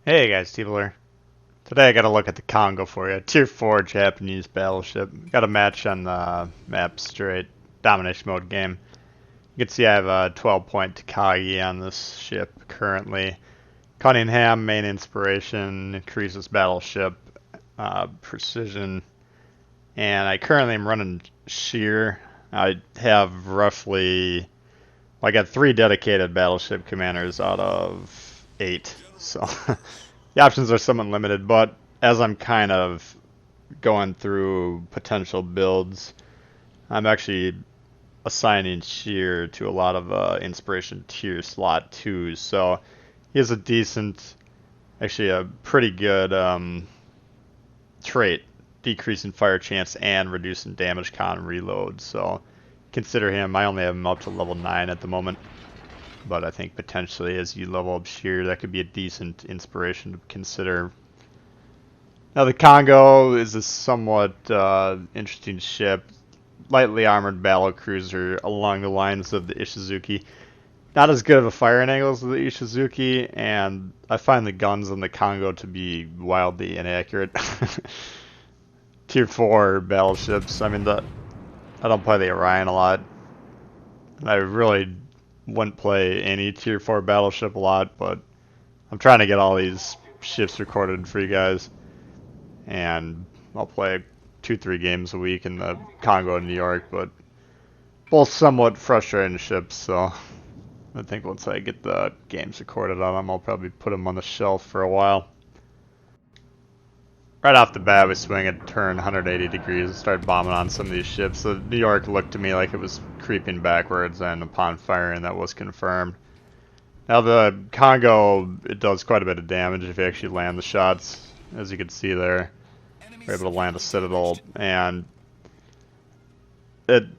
Hey guys, Steveler. Today I got to look at the Kongo for you. Tier 4 Japanese battleship. Got a match on the map Strait domination mode game. You can see I have a 12-point Takagi on this ship currently. Cunningham, main inspiration, increases battleship precision. And I currently am running sheer. I have roughly, well, I got 3 dedicated battleship commanders out of 8. So the options are somewhat limited, but as I'm kind of going through potential builds, I'm actually assigning sheer to a lot of inspiration tier slot 2s. So he has a decent, actually a pretty good trait, decreasing fire chance and reducing damage con reload. So consider him. I only have him up to level 9 at the moment, but I think potentially as you level up sheer, that could be a decent inspiration to consider. Now the Kongo is a somewhat interesting ship, lightly armored battle cruiser along the lines of the Ishizuki. Not as good of a firing angle as the Ishizuki, and I find the guns on the Kongo to be wildly inaccurate. Tier 4 battleships, I mean, I don't play the Orion a lot. I really wouldn't play any Tier 4 battleship a lot, but I'm trying to get all these ships recorded for you guys. And I'll play 2-3 games a week in the Kongo and New York, but both somewhat frustrating ships, so I think once I get the games recorded on them, I'll probably put them on the shelf for a while. Right off the bat, we swing at turn 180 degrees and start bombing on some of these ships. The New York looked to me like it was creeping backwards, and upon firing, that was confirmed. Now the Kongo, it does quite a bit of damage if you actually land the shots. As you can see there, we're able to land a Citadel, and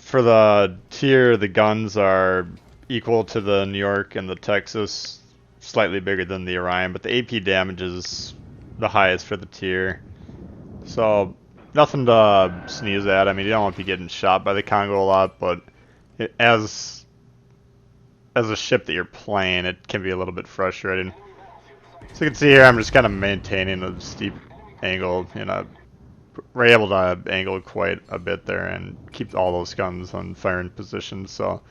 for the tier, the guns are equal to the New York and the Texas, slightly bigger than the Orion, but the AP damage is the highest for the tier. So nothing to sneeze at. I mean, you don't want to be getting shot by the Kongo a lot, but as a ship that you're playing, it can be a little bit frustrating. So you can see here, I'm just kind of maintaining a steep angle. We're able to angle quite a bit there and keep all those guns on firing position. So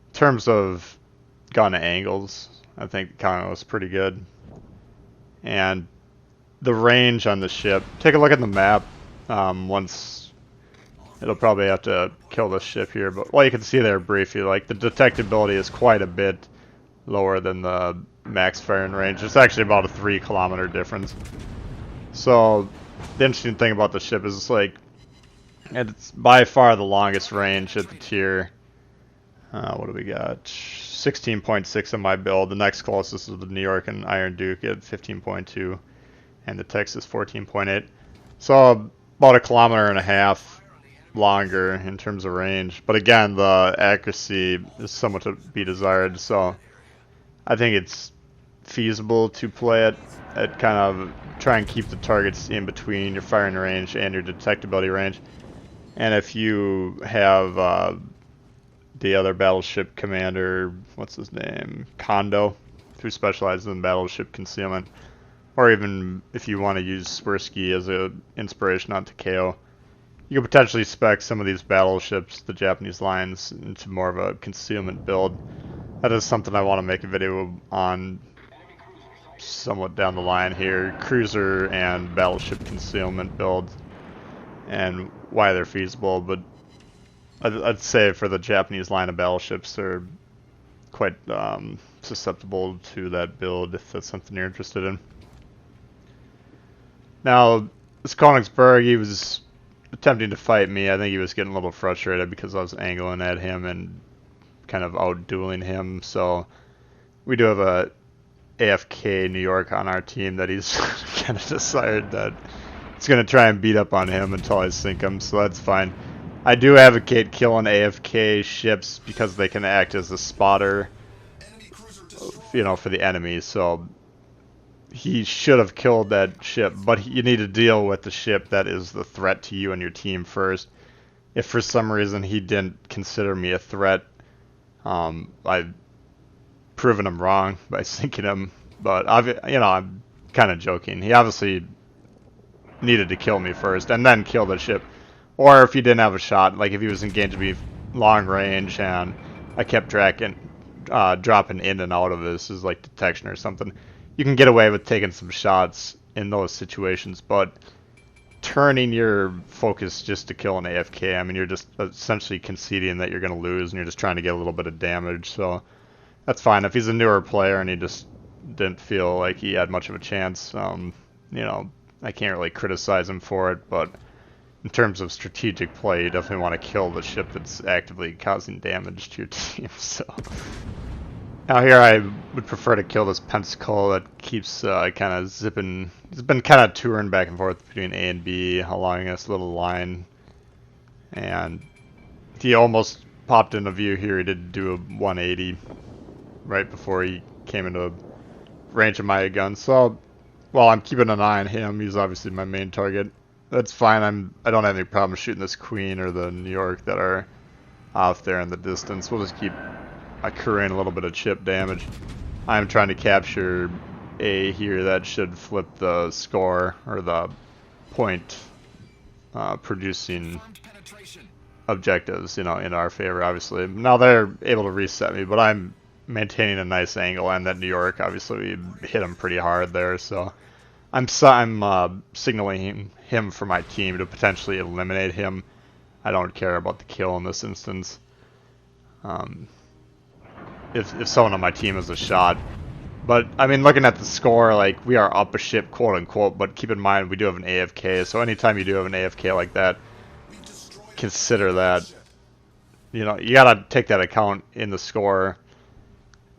in terms of gun angles, I think the Kongo is pretty good. And the range on the ship, take a look at the map. Once, it'll probably have to kill this ship here, but well, you can see there briefly, like the detectability is quite a bit lower than the max firing range. It's actually about a 3-kilometer difference. So the interesting thing about the ship is it's by far the longest range at the tier. What do we got? 16.6 on my build. The next closest is the New York and Iron Duke at 15.2. And the Texas 14.8. So about 1.5 kilometers longer in terms of range. But again, the accuracy is somewhat to be desired. So I think it's feasible to play it at kind of try and keep the targets in between your firing range and your detectability range. And if you have the other battleship commander, what's his name, Kondo, who specializes in battleship concealment, or even if you want to use Swirsky as an inspiration on Takeo, you could potentially spec some of these battleships, the Japanese lines, into more of a concealment build. That is something I want to make a video on somewhat down the line here. Cruiser and battleship concealment builds and why they're feasible, but I'd say for the Japanese line of battleships, they're quite susceptible to that build if that's something you're interested in. Now, this Königsberg, he was attempting to fight me. I think he was getting a little frustrated because I was angling at him and kind of out-dueling him. So we do have a AFK New York on our team that he's kind of decided that it's going to try and beat up on him until I sink him, so that's fine. I do advocate killing AFK ships because they can act as a spotter, for the enemy. So he should have killed that ship, but you need to deal with the ship that is the threat to you and your team first. If for some reason he didn't consider me a threat, I've proven him wrong by sinking him. But I'm kind of joking. He obviously needed to kill me first and then kill the ship. Or if he didn't have a shot, like if he was engaged me long range and I kept dropping in and out of this as like detection or something, you can get away with taking some shots in those situations, but turning your focus just to kill an AFK, I mean, you're just essentially conceding that you're going to lose and you're just trying to get a little bit of damage, so that's fine. If he's a newer player and he just didn't feel like he had much of a chance, you know, I can't really criticize him for it, but in terms of strategic play, you definitely want to kill the ship that's actively causing damage to your team, so... Now here I would prefer to kill this Pensacola that keeps kind of zipping. It's been kind of touring back and forth between A and B along this little line. And he almost popped into view here. He did do a 180 right before he came into range of my gun. So while I'm keeping an eye on him, he's obviously my main target. That's fine. I don't have any problem shooting this Queen or the New York that are off there in the distance. We'll just keep accruing a little bit of chip damage. I'm trying to capture A here. That should flip the score or the point producing objectives, you know, in our favor, obviously. Now they're able to reset me, but I'm maintaining a nice angle, and that New York, obviously, we hit him pretty hard there, so I'm signaling him for my team to potentially eliminate him. I don't care about the kill in this instance. If someone on my team has a shot. But, I mean, looking at the score, like, we are up a ship, quote-unquote, but keep in mind, we do have an AFK, so anytime you do have an AFK like that, consider that, you know, you gotta take that account in the score.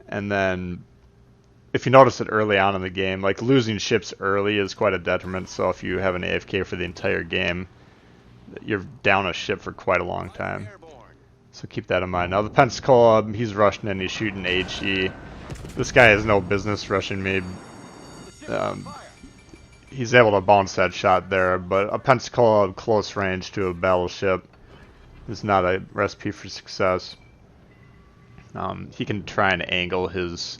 And then, if you notice it early on in the game, like, losing ships early is quite a detriment, so if you have an AFK for the entire game, you're down a ship for quite a long time. So keep that in mind. Now the Pensacola, he's rushing in, he's shooting HE. This guy has no business rushing me. He's able to bounce that shot there, but a Pensacola close range to a battleship is not a recipe for success. He can try and angle his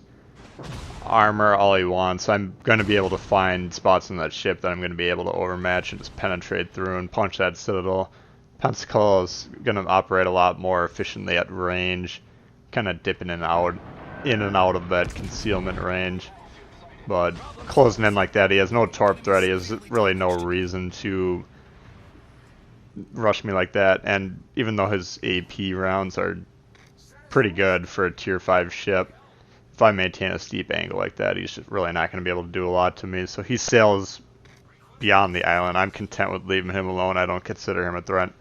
armor all he wants. I'm going to be able to find spots in that ship that I'm going to be able to overmatch and just penetrate through and punch that citadel. Pensacola is going to operate a lot more efficiently at range, kind of dipping in and out of that concealment range. But closing in like that, he has no torp threat, he has really no reason to rush me like that. And even though his AP rounds are pretty good for a tier 5 ship, if I maintain a steep angle like that, he's just really not going to be able to do a lot to me. So he sails beyond the island. I'm content with leaving him alone. I don't consider him a threat.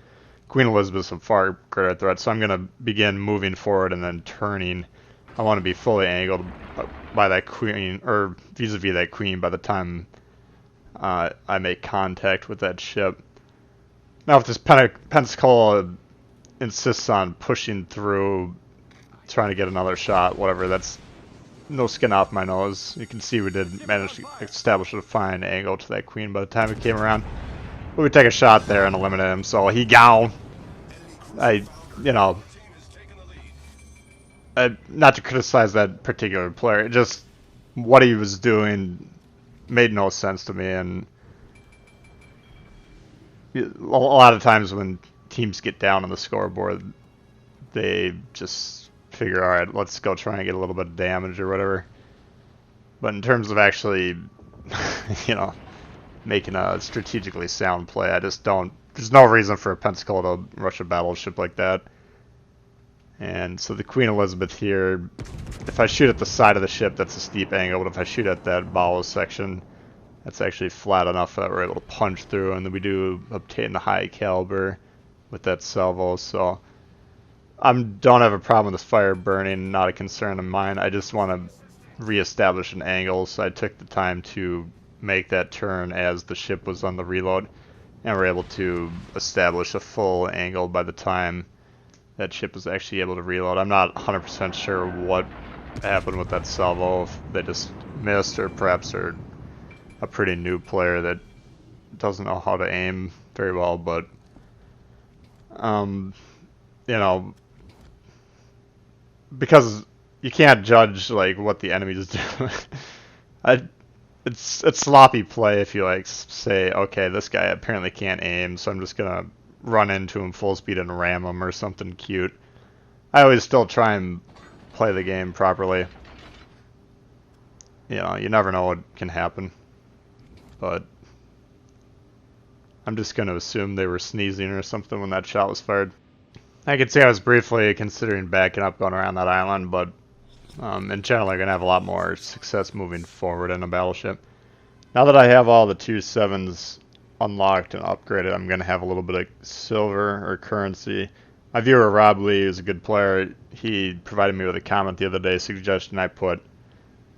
Queen Elizabeth's a far greater threat, so I'm going to begin moving forward and then turning. I want to be fully angled by that Queen, or vis-a-vis that Queen, by the time I make contact with that ship. Now if this Pensacola insists on pushing through, trying to get another shot, whatever, that's no skin off my nose. You can see we did manage to establish a fine angle to that Queen by the time it came around. But we take a shot there and eliminate him, so he gone. Not to criticize that particular player, it just, what he was doing made no sense to me, and a lot of times when teams get down on the scoreboard, they just figure, alright, let's go try and get a little bit of damage or whatever. But in terms of actually, you know, making a strategically sound play, I just don't, there's no reason for a Pensacola to rush a battleship like that. And so the Queen Elizabeth here, if I shoot at the side of the ship, that's a steep angle, but if I shoot at that bow section, that's actually flat enough that we're able to punch through, and then we do obtain the high caliber with that salvo. So I don't have a problem with this fire burning, not a concern of mine. I just want to reestablish an angle, so I took the time to make that turn as the ship was on the reload, and we're able to establish a full angle by the time that ship was actually able to reload. I'm not 100% sure what happened with that salvo, if they just missed, or perhaps they're a pretty new player that doesn't know how to aim very well, but you know, because you can't judge like what the enemy's doing. it's sloppy play if you like say, okay, this guy apparently can't aim, so I'm just gonna run into him full speed and ram him or something cute. I always still try and play the game properly. You know, you never know what can happen. But I'm just gonna assume they were sneezing or something when that shot was fired. I could say I was briefly considering backing up going around that island, but in general, you're going to have a lot more success moving forward in a battleship. Now that I have all the 2.7s unlocked and upgraded, I'm going to have a little bit of silver or currency. My viewer, Rob Lee, is a good player. He provided me with a comment the other day suggesting I put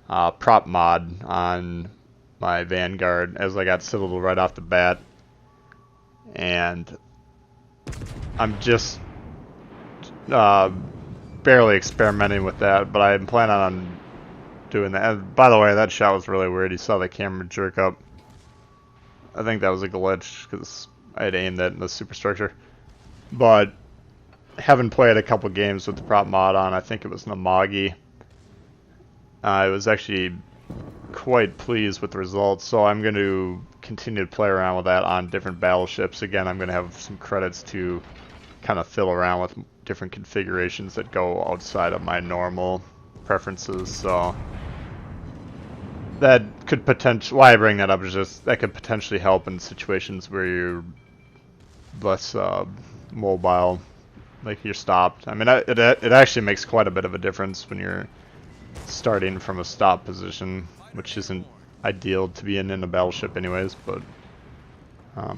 prop mod on my Vanguard as I got Citadel right off the bat. And I'm just barely experimenting with that, but I'm planning on doing that. And by the way, that shot was really weird. You saw the camera jerk up. I think that was a glitch because I had aimed that in the superstructure. But having played a couple games with the prop mod on, I think it was Namagi, I was actually quite pleased with the results. So I'm going to continue to play around with that on different battleships. Again, I'm going to have some credits to kind of fill around with different configurations that go outside of my normal preferences. So that could potentially, why I bring that up is just that could potentially help in situations where you're less mobile, like you're stopped. I mean, it actually makes quite a bit of a difference when you're starting from a stop position, which isn't ideal to be in a battleship anyways. But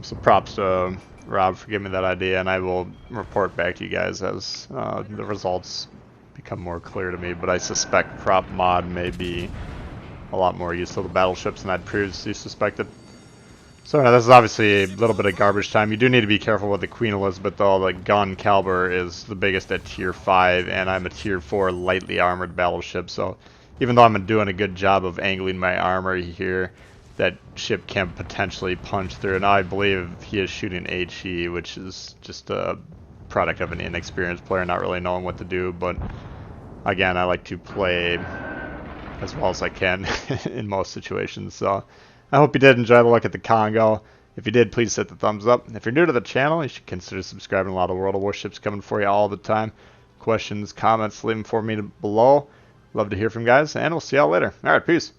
so props to Rob for giving me that idea, and I will report back to you guys as the results become more clear to me. But I suspect prop mod may be a lot more useful to battleships than I'd previously suspected. So this is obviously a little bit of garbage time. You do need to be careful with the Queen Elizabeth though. The gun caliber is the biggest at tier 5, and I'm a tier 4 lightly armored battleship, so even though I'm doing a good job of angling my armor here, that ship can potentially punch through. Now I believe he is shooting HE, which is just a product of an inexperienced player not really knowing what to do, but again, I like to play as well as I can in most situations. So I hope you did enjoy the look at the Kongo. If you did, please hit the thumbs up. If you're new to the channel, you should consider subscribing. A lot of World of Warships coming for you all the time. Questions, comments, leave them for me below. Love to hear from you guys, and we'll see y'all later. Alright, peace.